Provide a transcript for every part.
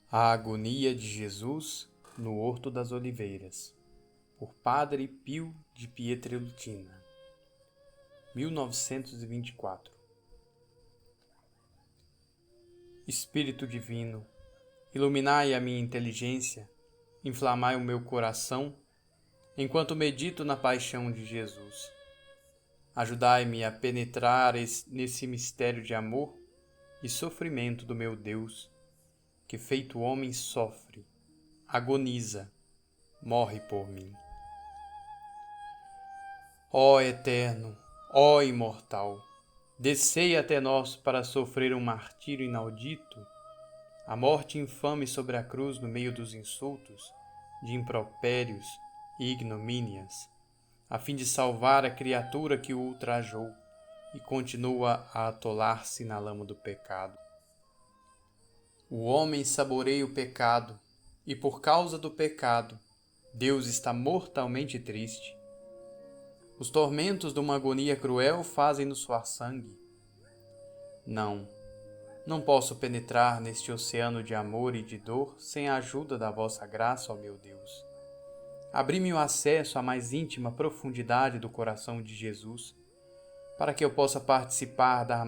A Agonia de Jesus no Horto das Oliveiras, por Padre Pio de Pietrelcina, 1924. Espírito Divino, iluminai a minha inteligência, inflamai o meu coração, enquanto medito na paixão de Jesus. Ajudai-me a penetrar nesse mistério de amor e sofrimento do meu Deus, que feito homem sofre, agoniza, morre por mim. Ó Eterno, ó Imortal, descei até nós para sofrer um martírio inaudito, a morte infame sobre a cruz no meio dos insultos, de impropérios e ignomínias, a fim de salvar a criatura que o ultrajou e continua a atolar-se na lama do pecado. O homem saboreia o pecado, e por causa do pecado, Deus está mortalmente triste. Os tormentos de uma agonia cruel fazem-nos suar sangue. Não posso penetrar neste oceano de amor e de dor sem a ajuda da vossa graça, ó meu Deus. Abri-me o acesso à mais íntima profundidade do coração de Jesus, para que eu possa participar da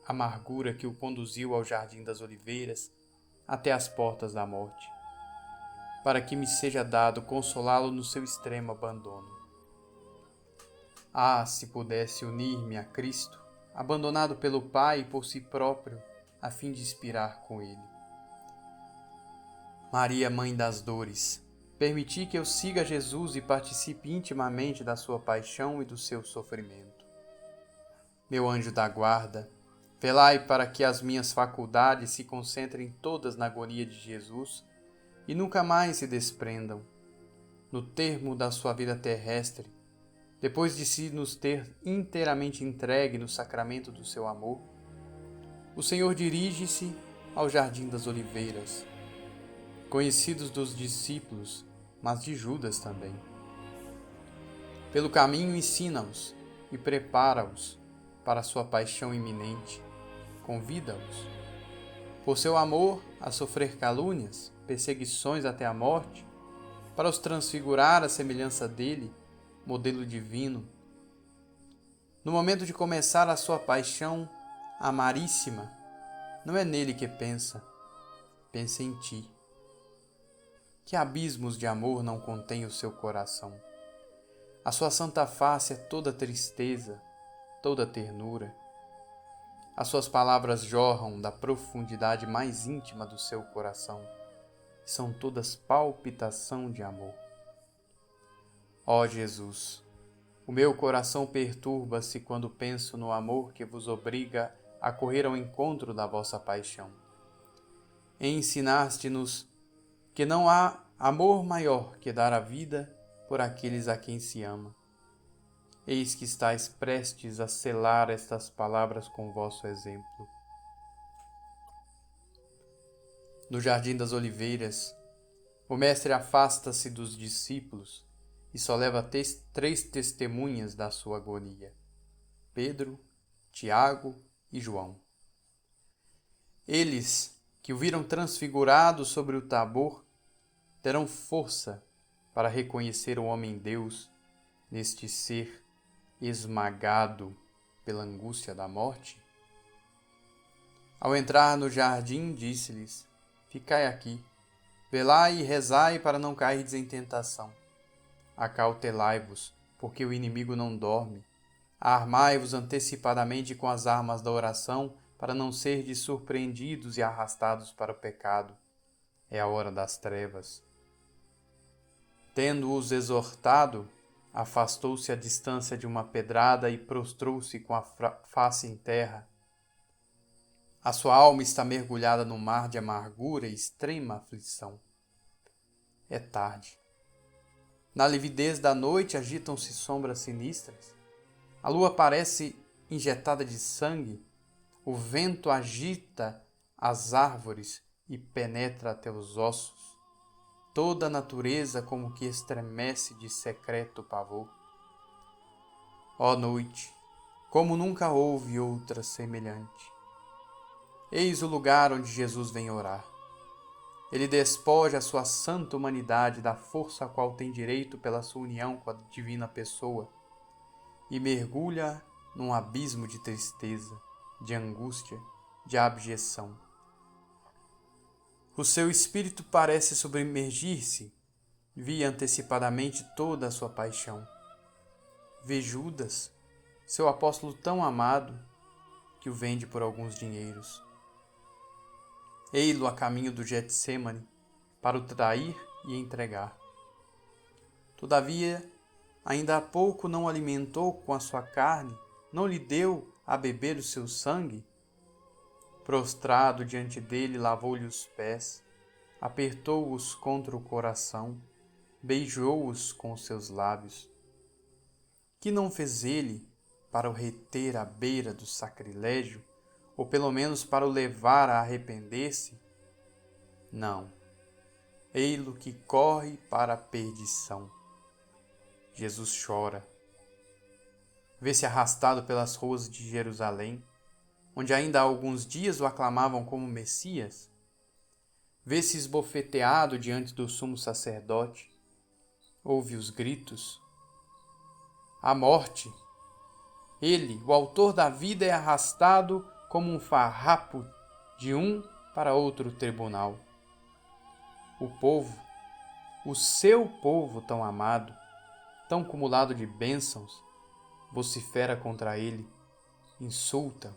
amargura que o conduziu ao Jardim das Oliveiras até as portas da morte, para que me seja dado consolá-lo no seu extremo abandono. Ah, se pudesse unir-me a Cristo, abandonado pelo Pai e por si próprio, a fim de expirar com Ele. Maria, Mãe das Dores, permiti que eu siga Jesus e participe intimamente da sua paixão e do seu sofrimento. Meu anjo da guarda, velai para que as minhas faculdades se concentrem todas na agonia de Jesus e nunca mais se desprendam. No termo da sua vida terrestre, depois de se nos ter inteiramente entregue no sacramento do seu amor, o Senhor dirige-se ao Jardim das Oliveiras, conhecidos dos discípulos, mas de Judas também. Pelo caminho ensina-os e prepara-os para a sua paixão iminente, convida-os, por seu amor, a sofrer calúnias, perseguições até a morte, para os transfigurar à semelhança dele, modelo divino. No momento de começar a sua paixão amaríssima, não é nele que pensa em ti. Que abismos de amor não contém o seu coração? A sua santa face é toda tristeza, toda ternura. As suas palavras jorram da profundidade mais íntima do seu coração, são todas palpitação de amor. Ó Jesus, o meu coração perturba-se quando penso no amor que vos obriga a correr ao encontro da vossa paixão. Ensinaste-nos que não há amor maior que dar a vida por aqueles a quem se ama. Eis que estáis prestes a selar estas palavras com vosso exemplo. No Jardim das Oliveiras, o Mestre afasta-se dos discípulos e só leva três testemunhas da sua agonia: Pedro, Tiago e João. Eles, que o viram transfigurado sobre o Tabor, terão força para reconhecer o homem-Deus neste ser esmagado pela angústia da morte? Ao entrar no jardim, disse-lhes: Ficai aqui, velai e rezai para não cairdes em tentação. Acautelai-vos, porque o inimigo não dorme. Armai-vos antecipadamente com as armas da oração, para não serdes surpreendidos e arrastados para o pecado. É a hora das trevas. Tendo-os exortado, afastou-se à distância de uma pedrada e prostrou-se com a face em terra. A sua alma está mergulhada no mar de amargura e extrema aflição. É tarde. Na lividez da noite agitam-se sombras sinistras. A lua parece injetada de sangue. O vento agita as árvores e penetra até os ossos. Toda a natureza como que estremece de secreto pavor. Ó noite, como nunca houve outra semelhante. Eis o lugar onde Jesus vem orar. ele despoja a sua santa humanidade da força a qual tem direito pela sua união com a divina pessoa e mergulha num abismo de tristeza, de angústia, de abjeção. O seu espírito parece submergir-se, via antecipadamente toda a sua paixão. Vê Judas, seu apóstolo tão amado, que o vende por alguns dinheiros. Ei-lo a caminho do Getsêmani, para o trair e entregar. Todavia, ainda há pouco não o alimentou com a sua carne, não lhe deu a beber o seu sangue? Prostrado diante dele, lavou-lhe os pés, apertou-os contra o coração, beijou-os com os seus lábios. Que não fez ele para o reter à beira do sacrilégio, ou pelo menos para o levar a arrepender-se? Não. Ei-lo que corre para a perdição. Jesus chora. Vê-se arrastado pelas ruas de Jerusalém, onde ainda há alguns dias o aclamavam como Messias. Vê-se esbofeteado diante do sumo sacerdote. Ouve os gritos. A morte. Ele, o autor da vida, é arrastado como um farrapo de um para outro tribunal. O povo, o seu povo tão amado, tão cumulado de bênçãos, vocifera contra ele, insulta,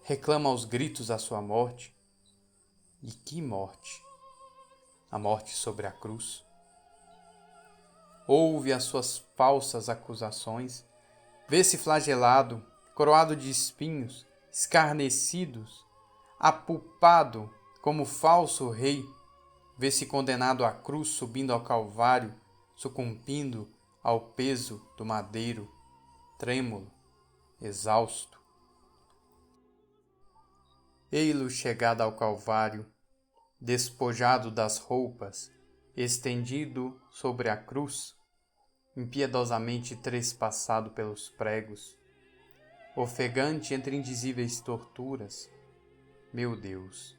reclama aos gritos a sua morte. E que morte! A morte sobre a cruz. Ouve as suas falsas acusações, vê-se flagelado, coroado de espinhos, escarnecidos, apulpado como falso rei, vê-se condenado à cruz, subindo ao Calvário, sucumbindo ao peso do madeiro, trêmulo, exausto. Ei-lo chegado ao Calvário, despojado das roupas, estendido sobre a cruz, impiedosamente trespassado pelos pregos, ofegante entre indizíveis torturas. Meu Deus,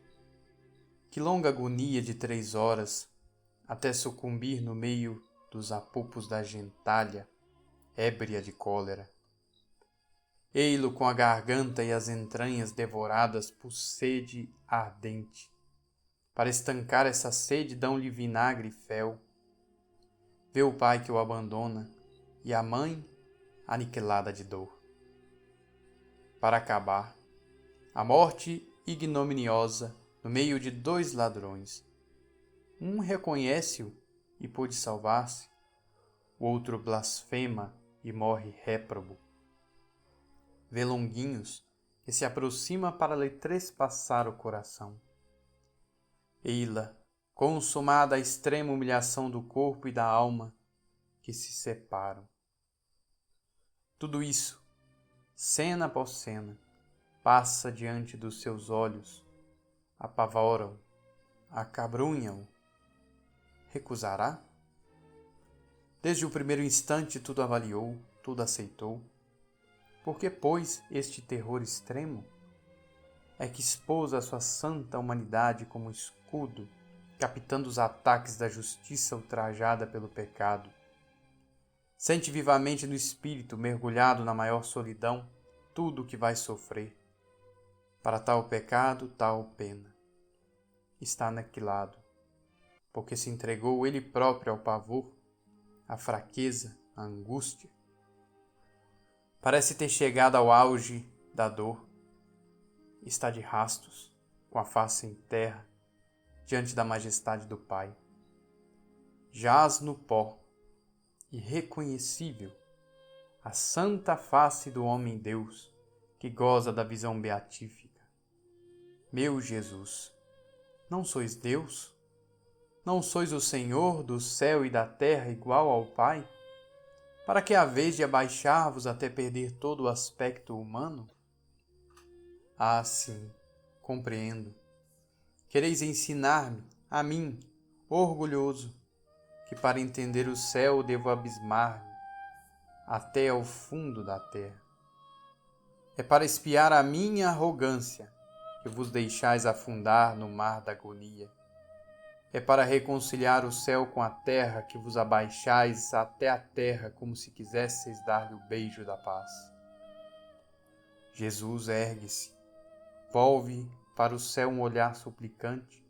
que longa agonia de 3 horas, até sucumbir no meio dos apupos da gentalha, ébria de cólera. Ei-lo com a garganta e as entranhas devoradas por sede ardente. Para estancar essa sede, dão-lhe vinagre e fel. Vê o pai que o abandona e a mãe aniquilada de dor. Para acabar, a morte ignominiosa no meio de 2 ladrões. Um reconhece-o e pôde salvar-se, o outro blasfema e morre réprobo. Vê Longuinhos, que se aproxima para lhe trespassar o coração. Ei-la, consumada a extrema humilhação do corpo e da alma, que se separam. Tudo isso, cena após cena, passa diante dos seus olhos, apavoram, acabrunham. Recusará? Desde o primeiro instante tudo avaliou, tudo aceitou. Por que, pois, este terror extremo? É que expôs a sua santa humanidade como escudo, captando os ataques da justiça ultrajada pelo pecado. Sente vivamente no espírito, mergulhado na maior solidão, tudo o que vai sofrer. Para tal pecado, tal pena. Está aniquilado, porque se entregou ele próprio ao pavor, à fraqueza, à angústia. Parece ter chegado ao auge da dor. Está de rastos, com a face em terra, diante da majestade do Pai. Jaz no pó, irreconhecível, a santa face do homem-Deus, que goza da visão beatífica. Meu Jesus, não sois Deus? Não sois o Senhor do céu e da terra igual ao Pai? Para que haveis de abaixar-vos até perder todo o aspecto humano? Ah, sim, compreendo. Quereis ensinar-me, a mim, orgulhoso, que para entender o céu devo abismar-me até ao fundo da terra. É para espiar a minha arrogância que vos deixais afundar no mar da agonia. É para reconciliar o céu com a terra que vos abaixais até a terra como se quisesseis dar-lhe o beijo da paz. Jesus ergue-se, volve para o céu um olhar suplicante,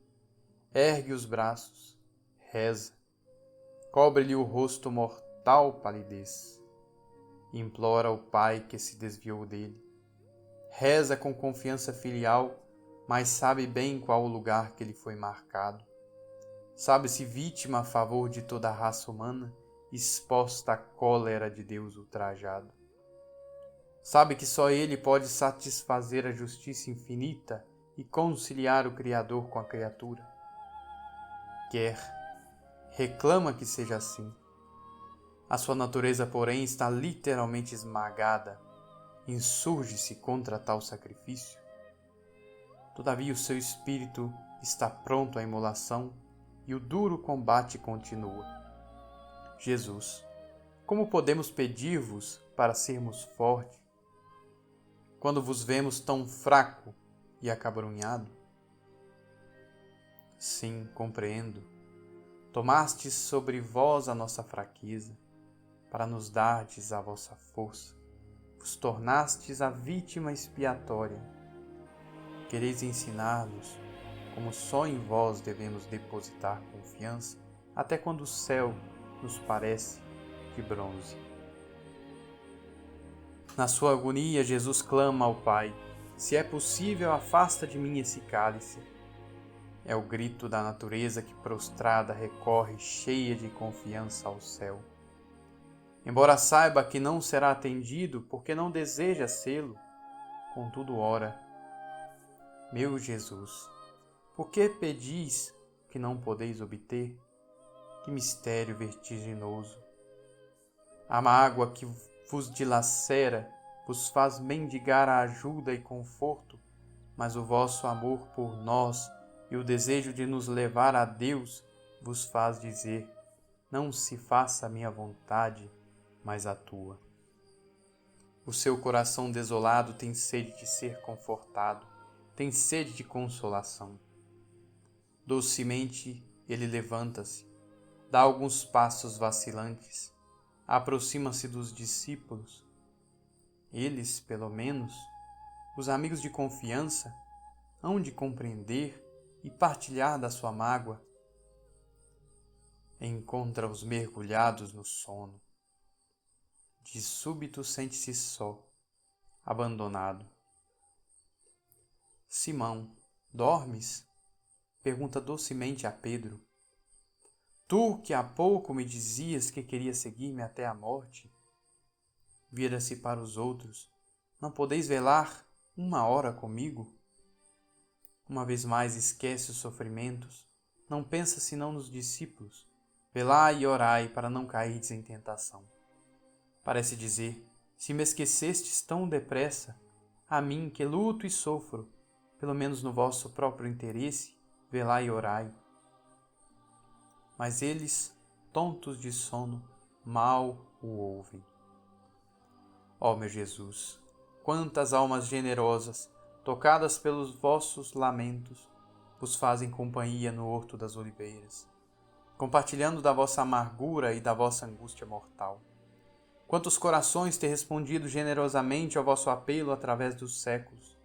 ergue os braços, reza, cobre-lhe o rosto mortal palidez, implora ao Pai que se desviou dele, reza com confiança filial, mas sabe bem qual o lugar que lhe foi marcado. Sabe-se vítima a favor de toda a raça humana, exposta à cólera de Deus ultrajado. Sabe que só Ele pode satisfazer a justiça infinita e conciliar o Criador com a criatura. Quer, reclama que seja assim. A sua natureza, porém, está literalmente esmagada, insurge-se contra tal sacrifício. Todavia o seu espírito está pronto à imolação e o duro combate continua. Jesus, como podemos pedir-vos para sermos fortes, quando vos vemos tão fraco e acabrunhado? Sim, compreendo. Tomastes sobre vós a nossa fraqueza, para nos dardes a vossa força. Vos tornastes a vítima expiatória. Quereis ensinar-nos como só em vós devemos depositar confiança, até quando o céu nos parece de bronze. Na sua agonia, Jesus clama ao Pai: se é possível, afasta de mim esse cálice. É o grito da natureza que prostrada recorre cheia de confiança ao céu. Embora saiba que não será atendido porque não deseja sê-lo, contudo ora: meu Jesus, por que pedis que não podeis obter? Que mistério vertiginoso! A mágoa que vos dilacera vos faz mendigar a ajuda e conforto, mas o vosso amor por nós e o desejo de nos levar a Deus vos faz dizer: não se faça a minha vontade, mas a tua. O seu coração desolado tem sede de ser confortado, tem sede de consolação. Docemente ele levanta-se, dá alguns passos vacilantes, aproxima-se dos discípulos. Eles, pelo menos, os amigos de confiança, hão de compreender e partilhar da sua mágoa. Encontra-os mergulhados no sono. De súbito sente-se só, abandonado. Simão, dormes? Pergunta docemente a Pedro. Tu que há pouco me dizias que querias seguir-me até a morte. Vira-se para os outros. Não podeis velar 1 hora comigo? Uma vez mais esquece os sofrimentos. Não pensa senão nos discípulos. Velai e orai para não cairdes em tentação. Parece dizer: se me esquecestes tão depressa, a mim que luto e sofro, pelo menos no vosso próprio interesse, velai e orai. Mas eles, tontos de sono, mal o ouvem. Ó meu Jesus, quantas almas generosas, tocadas pelos vossos lamentos, vos fazem companhia no horto das oliveiras, compartilhando da vossa amargura e da vossa angústia mortal. Quantos corações têm respondido generosamente ao vosso apelo através dos séculos.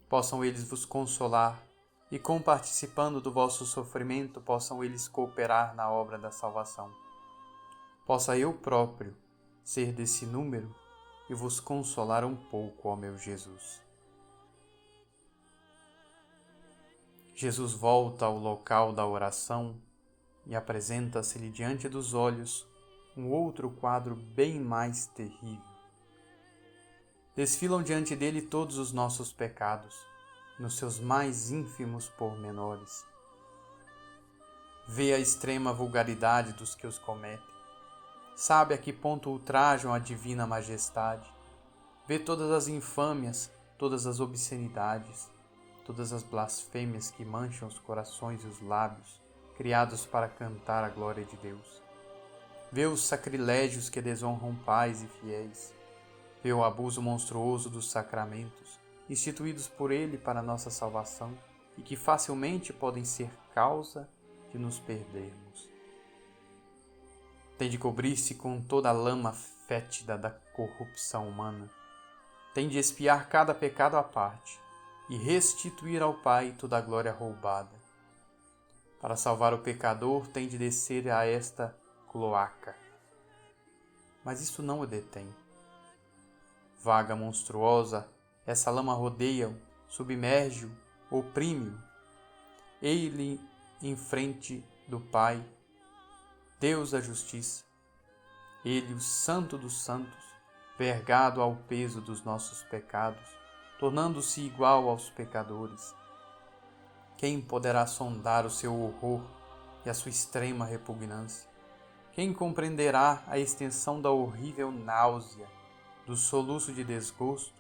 Possam eles vos consolar e, comparticipando do vosso sofrimento, possam eles cooperar na obra da salvação. Possa eu próprio ser desse número e vos consolar um pouco, ó meu Jesus. Jesus volta ao local da oração e apresenta-se-lhe diante dos olhos um outro quadro bem mais terrível. Desfilam diante dele todos os nossos pecados, nos seus mais ínfimos pormenores. Vê a extrema vulgaridade dos que os cometem. Sabe a que ponto ultrajam a divina majestade. Vê todas as infâmias, todas as obscenidades, todas as blasfêmias que mancham os corações e os lábios, criados para cantar a glória de Deus. Vê os sacrilégios que desonram pais e fiéis. Vê o abuso monstruoso dos sacramentos, instituídos por Ele para nossa salvação, e que facilmente podem ser causa de nos perdermos. Tem de cobrir-se com toda a lama fétida da corrupção humana. Tem de expiar cada pecado à parte e restituir ao Pai toda a glória roubada. Para salvar o pecador, tem de descer a esta cloaca. Mas isso não o detém. Vaga monstruosa, essa lama rodeia-o, submerge-o, oprime-o. Ele em frente do Pai, Deus da justiça. Ele, o Santo dos Santos, vergado ao peso dos nossos pecados, tornando-se igual aos pecadores. Quem poderá sondar o seu horror e a sua extrema repugnância? Quem compreenderá a extensão da horrível náusea, do soluço de desgosto?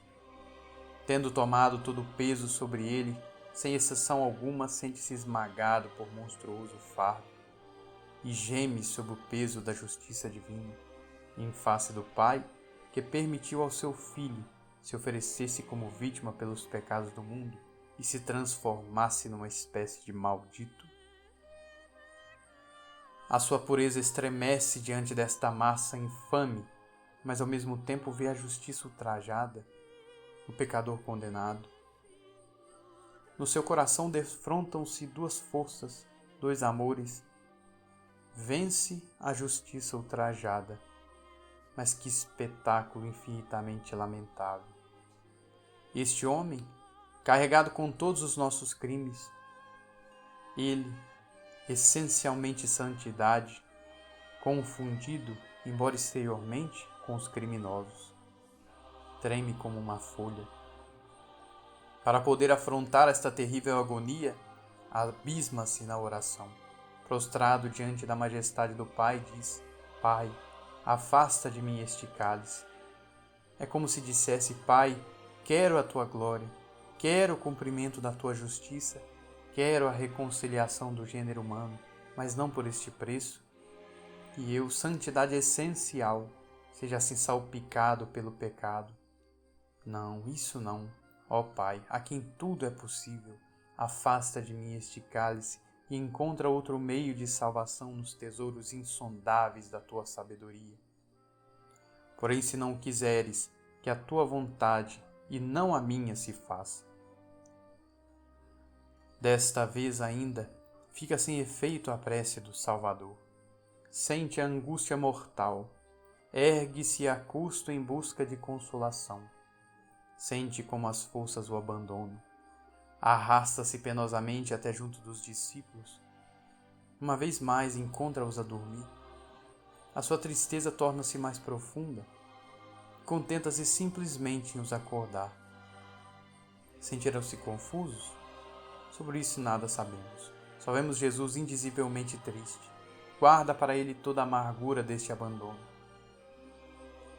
Tendo tomado todo o peso sobre ele, sem exceção alguma, sente-se esmagado por monstruoso fardo e geme sob o peso da justiça divina, em face do Pai, que permitiu ao seu Filho se oferecesse como vítima pelos pecados do mundo e se transformasse numa espécie de maldito. A sua pureza estremece diante desta massa infame, mas ao mesmo tempo vê a justiça ultrajada, o pecador condenado. No seu coração defrontam-se duas forças, dois amores. Vence a justiça ultrajada, mas que espetáculo infinitamente lamentável. Este homem, carregado com todos os nossos crimes, ele, essencialmente santidade, confundido, embora exteriormente, com os criminosos, treme como uma folha. Para poder afrontar esta terrível agonia, abisma-se na oração. Prostrado diante da majestade do Pai, diz: Pai, afasta de mim este cálice. É como se dissesse: Pai, quero a tua glória, quero o cumprimento da tua justiça, quero a reconciliação do gênero humano, mas não por este preço. Que eu, santidade essencial, seja assim salpicado pelo pecado. Não, isso não. Ó Pai, a quem tudo é possível, afasta de mim este cálice e encontra outro meio de salvação nos tesouros insondáveis da tua sabedoria. Porém, se não quiseres, que a tua vontade e não a minha se faça. Desta vez ainda, fica sem efeito a prece do Salvador. Sente a angústia mortal, ergue-se a custo em busca de consolação. Sente como as forças o abandonam. Arrasta-se penosamente até junto dos discípulos. Uma vez mais encontra-os a dormir. A sua tristeza torna-se mais profunda. Contenta-se simplesmente em os acordar. Sentiram-se confusos? Sobre isso nada sabemos. Só vemos Jesus indizivelmente triste. Guarda para ele toda a amargura deste abandono.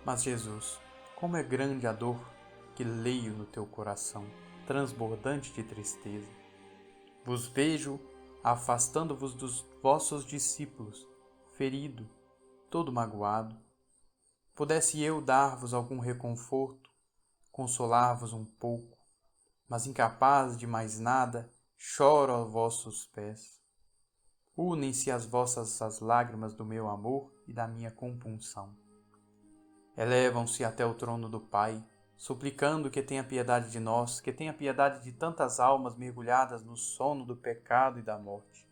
Mas Jesus, como é grande a dor que leio no teu coração, transbordante de tristeza. Vos vejo afastando-vos dos vossos discípulos, ferido, todo magoado. Pudesse eu dar-vos algum reconforto, consolar-vos um pouco, mas incapaz de mais nada, choro aos vossos pés. Unem-se às vossas as lágrimas do meu amor e da minha compunção. Elevam-se até o trono do Pai, suplicando que tenha piedade de nós, que tenha piedade de tantas almas mergulhadas no sono do pecado e da morte.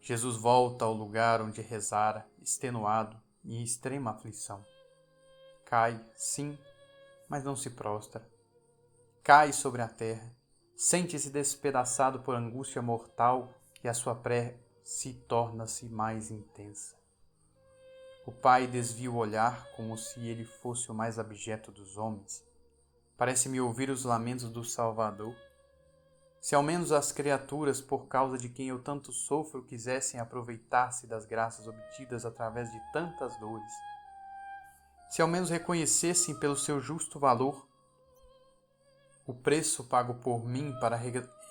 Jesus volta ao lugar onde rezara, extenuado e em extrema aflição. Cai, sim, mas não se prostra. Cai sobre a terra, sente-se despedaçado por angústia mortal e a sua prece torna-se mais intensa. O Pai desvia o olhar como se ele fosse o mais abjeto dos homens. Parece-me ouvir os lamentos do Salvador. Se ao menos as criaturas, por causa de quem eu tanto sofro, quisessem aproveitar-se das graças obtidas através de tantas dores. Se ao menos reconhecessem pelo seu justo valor o preço pago por mim para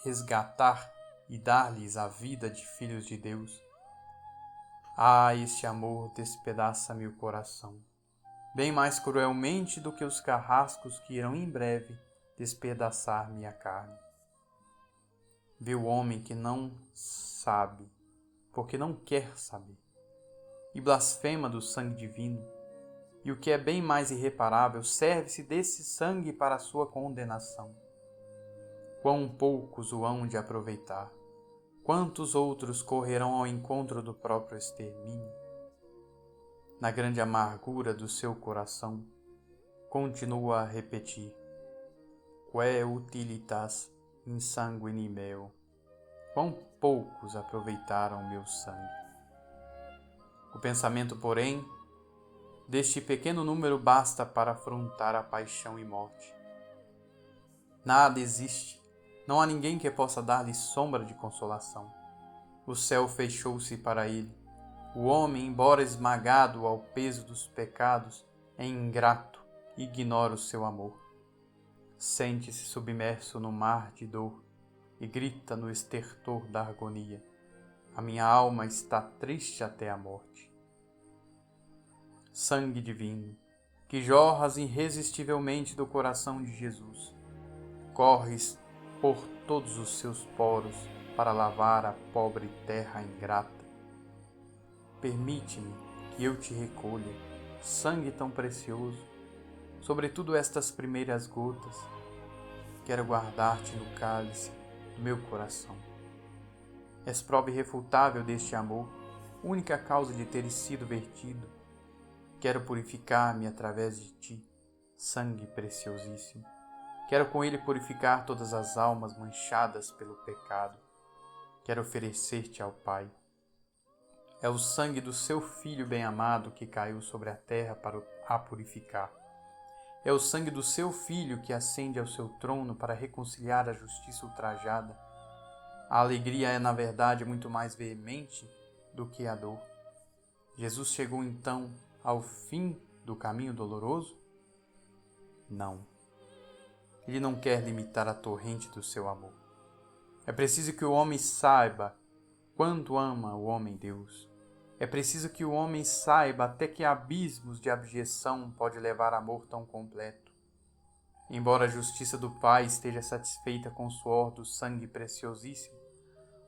resgatar e dar-lhes a vida de filhos de Deus. Ah, este amor despedaça-me o coração, bem mais cruelmente do que os carrascos que irão em breve despedaçar minha carne. vê o homem que não sabe, porque não quer saber, e blasfema do sangue divino, e o que é bem mais irreparável, serve-se desse sangue para a sua condenação. Quão poucos o hão de aproveitar, quantos outros correrão ao encontro do próprio extermínio? Na grande amargura do seu coração, continua a repetir: Quae utilitas in sanguine meo? Quão poucos aproveitaram meu sangue. O pensamento, porém, deste pequeno número basta para afrontar a paixão e morte. Nada existe, não há ninguém que possa dar-lhe sombra de consolação. O céu fechou-se para ele. O homem, embora esmagado ao peso dos pecados, é ingrato e ignora o seu amor. Sente-se submerso no mar de dor e grita no estertor da agonia: a minha alma está triste até a morte. Sangue divino, que jorras irresistivelmente do coração de Jesus, corres por todos os seus poros para lavar a pobre terra ingrata. Permite-me que eu te recolha, sangue tão precioso, sobretudo estas primeiras gotas. Quero guardar-te no cálice do meu coração. És prova irrefutável deste amor, única causa de teres sido vertido. Quero purificar-me através de ti, sangue preciosíssimo. Quero com ele purificar todas as almas manchadas pelo pecado. Quero oferecer-te ao Pai. É o sangue do seu Filho bem-amado que caiu sobre a terra para a purificar. É o sangue do seu Filho que ascende ao seu trono para reconciliar a justiça ultrajada. A alegria é, na verdade, muito mais veemente do que a dor. Jesus chegou então ao fim do caminho doloroso? Não. Ele não quer limitar a torrente do seu amor. É preciso que o homem saiba quanto ama o homem Deus. É preciso que o homem saiba até que abismos de abjeção pode levar amor tão completo. Embora a justiça do Pai esteja satisfeita com o suor do sangue preciosíssimo,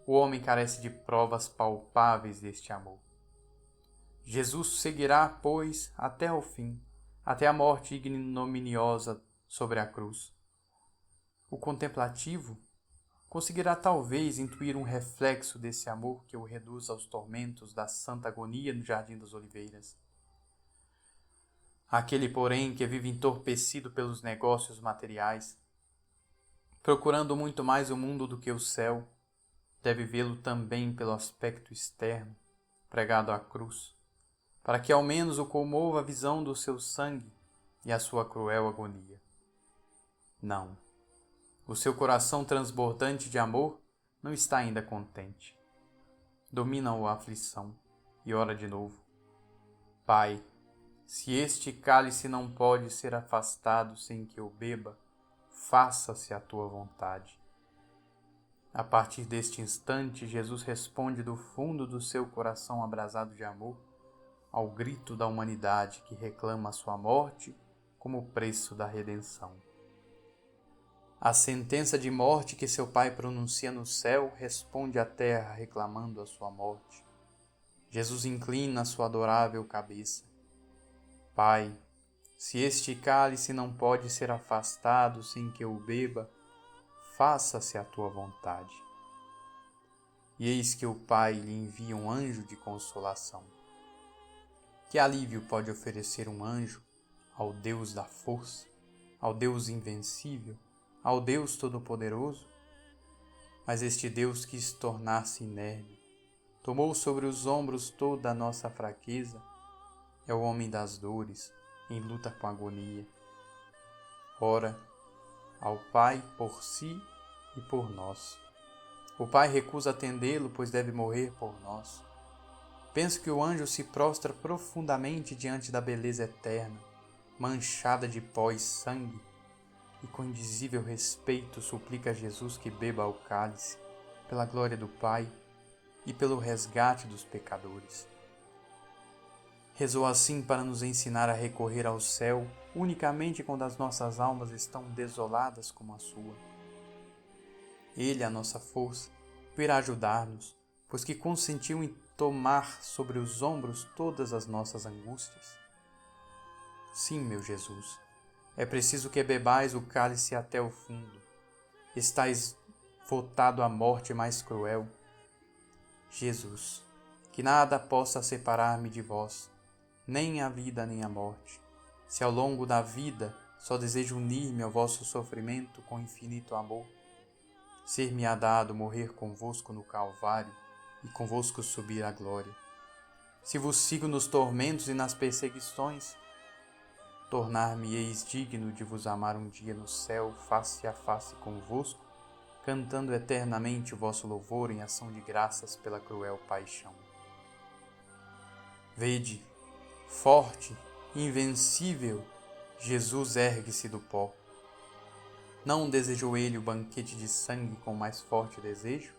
o homem carece de provas palpáveis deste amor. Jesus seguirá, pois, até o fim, até a morte ignominiosa sobre a cruz. O contemplativo conseguirá talvez intuir um reflexo desse amor que o reduz aos tormentos da santa agonia no Jardim das Oliveiras. Aquele, porém, que vive entorpecido pelos negócios materiais, procurando muito mais o mundo do que o céu, deve vê-lo também pelo aspecto externo, pregado à cruz, para que ao menos o comova a visão do seu sangue e a sua cruel agonia. Não. O seu coração transbordante de amor não está ainda contente. Domina-o a aflição e ora de novo: Pai, se este cálice não pode ser afastado sem que eu beba, faça-se a tua vontade. A partir deste instante, Jesus responde do fundo do seu coração abrasado de amor ao grito da humanidade que reclama a sua morte como preço da redenção. A sentença de morte que seu Pai pronuncia no céu responde à terra reclamando a sua morte. Jesus inclina a sua adorável cabeça. Pai, se este cálice não pode ser afastado sem que eu o beba, faça-se a tua vontade. E eis que o Pai lhe envia um anjo de consolação. Que alívio pode oferecer um anjo ao Deus da força, ao Deus invencível, ao Deus Todo-Poderoso? Mas este Deus quis tornar-se inerme, tomou sobre os ombros toda a nossa fraqueza, é o homem das dores, em luta com a agonia. Ora, ao Pai por si e por nós. O Pai recusa atendê-lo, pois deve morrer por nós. Penso que o anjo se prostra profundamente diante da beleza eterna, manchada de pó e sangue, e com indizível respeito suplica a Jesus que beba ao cálice, pela glória do Pai e pelo resgate dos pecadores. Rezou assim para nos ensinar a recorrer ao céu unicamente quando as nossas almas estão desoladas como a sua. Ele, a nossa força, virá ajudar-nos, pois que consentiu em tomar sobre os ombros todas as nossas angústias. Sim, meu Jesus, é preciso que bebais o cálice até o fundo. Estais votado à morte mais cruel. Jesus, que nada possa separar-me de vós, nem a vida nem a morte. Se ao longo da vida só desejo unir-me ao vosso sofrimento com infinito amor, ser-me-á dado morrer convosco no Calvário e convosco subir à glória. Se vos sigo nos tormentos e nas perseguições, tornar-me-eis digno de vos amar um dia no céu, face a face convosco, cantando eternamente o vosso louvor em ação de graças pela cruel paixão. Vede, forte, invencível, Jesus ergue-se do pó. Não desejou ele o banquete de sangue com mais forte desejo?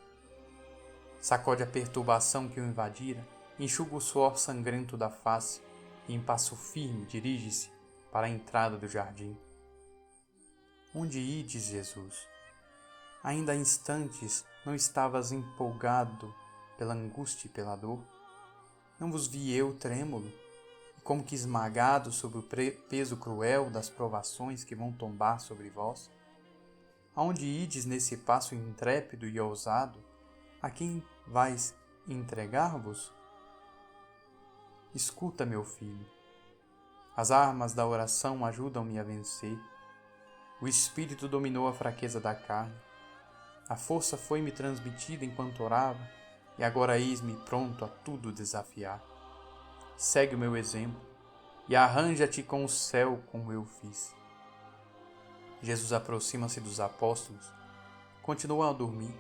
Sacode a perturbação que o invadira, enxuga o suor sangrento da face e em passo firme dirige-se para a entrada do jardim. Onde ides, Jesus? Ainda há instantes não estavas empolgado pela angústia e pela dor? Não vos vi eu trêmulo, como que esmagado sob o peso cruel das provações que vão tombar sobre vós? Aonde ides nesse passo intrépido e ousado? A quem vais entregar-vos? Escuta, meu filho. As armas da oração ajudam-me a vencer. O Espírito dominou a fraqueza da carne. A força foi-me transmitida enquanto orava, e agora eis-me pronto a tudo desafiar. Segue o meu exemplo e arranja-te com o céu como eu fiz. Jesus aproxima-se dos apóstolos, continuam a dormir.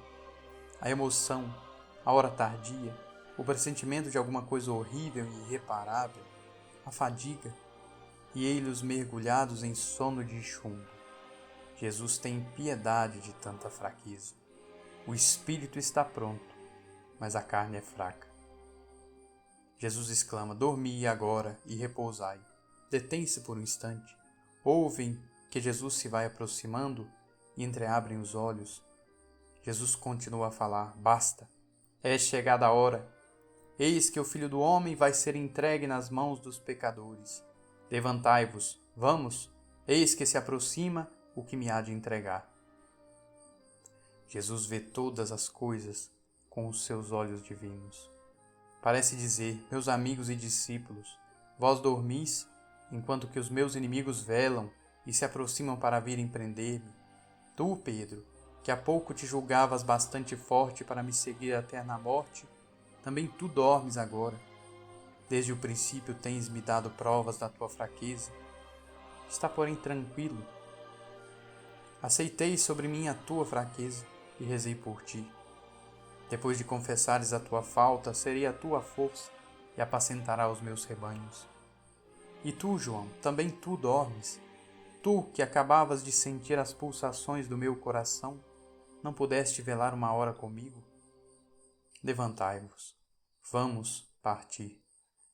A emoção, a hora tardia, o pressentimento de alguma coisa horrível e irreparável, a fadiga, e ei-los mergulhados em sono de chumbo. Jesus tem piedade de tanta fraqueza. O espírito está pronto, mas a carne é fraca. Jesus exclama: dormi agora e repousai. Detém-se por um instante. Ouvem que Jesus se vai aproximando e entreabrem os olhos. Jesus continua a falar: basta, é chegada a hora. Eis que o Filho do Homem vai ser entregue nas mãos dos pecadores. Levantai-vos, vamos, eis que se aproxima o que me há de entregar. Jesus vê todas as coisas com os seus olhos divinos. Parece dizer: meus amigos e discípulos, vós dormis, enquanto que os meus inimigos velam e se aproximam para virem prender-me. Tu, Pedro, que há pouco te julgavas bastante forte para me seguir até na morte, também tu dormes agora. Desde o princípio tens-me dado provas da tua fraqueza. Está, porém, tranquilo. Aceitei sobre mim a tua fraqueza e rezei por ti. Depois de confessares a tua falta, serei a tua força e apacentará os meus rebanhos. E tu, João, também tu dormes. Tu, que acabavas de sentir as pulsações do meu coração, não pudeste velar uma hora comigo? Levantai-vos. Vamos partir.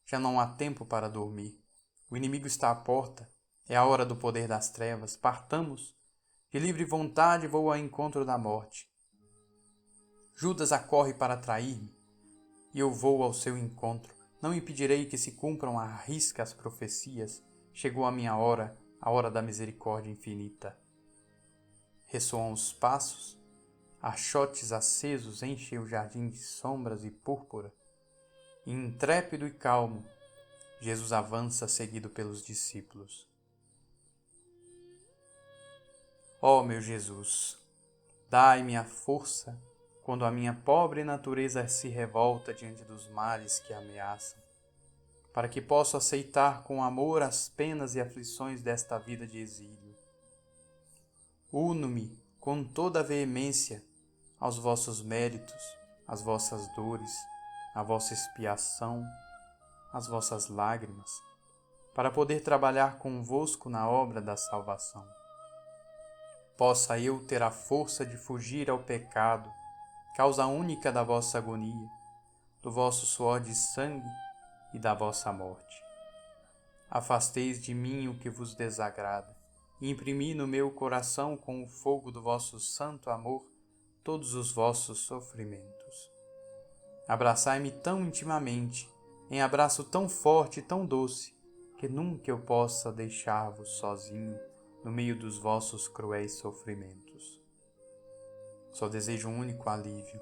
Já não há tempo para dormir. O inimigo está à porta. É a hora do poder das trevas. Partamos. De livre vontade vou ao encontro da morte. Judas acorre para trair-me, e eu vou ao seu encontro. Não impedirei que se cumpram à risca as profecias. Chegou a minha hora, a hora da misericórdia infinita. Ressoam os passos, achotes acesos enchem o jardim de sombras e púrpura. E, intrépido e calmo, Jesus avança seguido pelos discípulos. Ó meu Jesus, dai-me a força quando a minha pobre natureza se revolta diante dos males que a ameaçam, para que possa aceitar com amor as penas e aflições desta vida de exílio. Uno-me com toda a veemência aos vossos méritos, às vossas dores, à vossa expiação, às vossas lágrimas, para poder trabalhar convosco na obra da salvação. Possa eu ter a força de fugir ao pecado, causa única da vossa agonia, do vosso suor de sangue e da vossa morte. Afasteis de mim o que vos desagrada, e imprimi no meu coração com o fogo do vosso santo amor todos os vossos sofrimentos. Abraçai-me tão intimamente, em abraço tão forte e tão doce, que nunca eu possa deixar-vos sozinho no meio dos vossos cruéis sofrimentos. Só desejo um único alívio,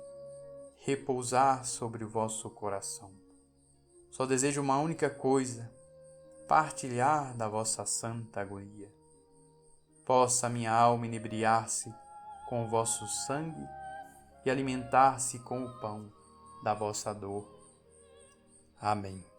repousar sobre o vosso coração. Só desejo uma única coisa, partilhar da vossa santa agonia. Possa minha alma inebriar-se com o vosso sangue e alimentar-se com o pão da vossa dor. Amém.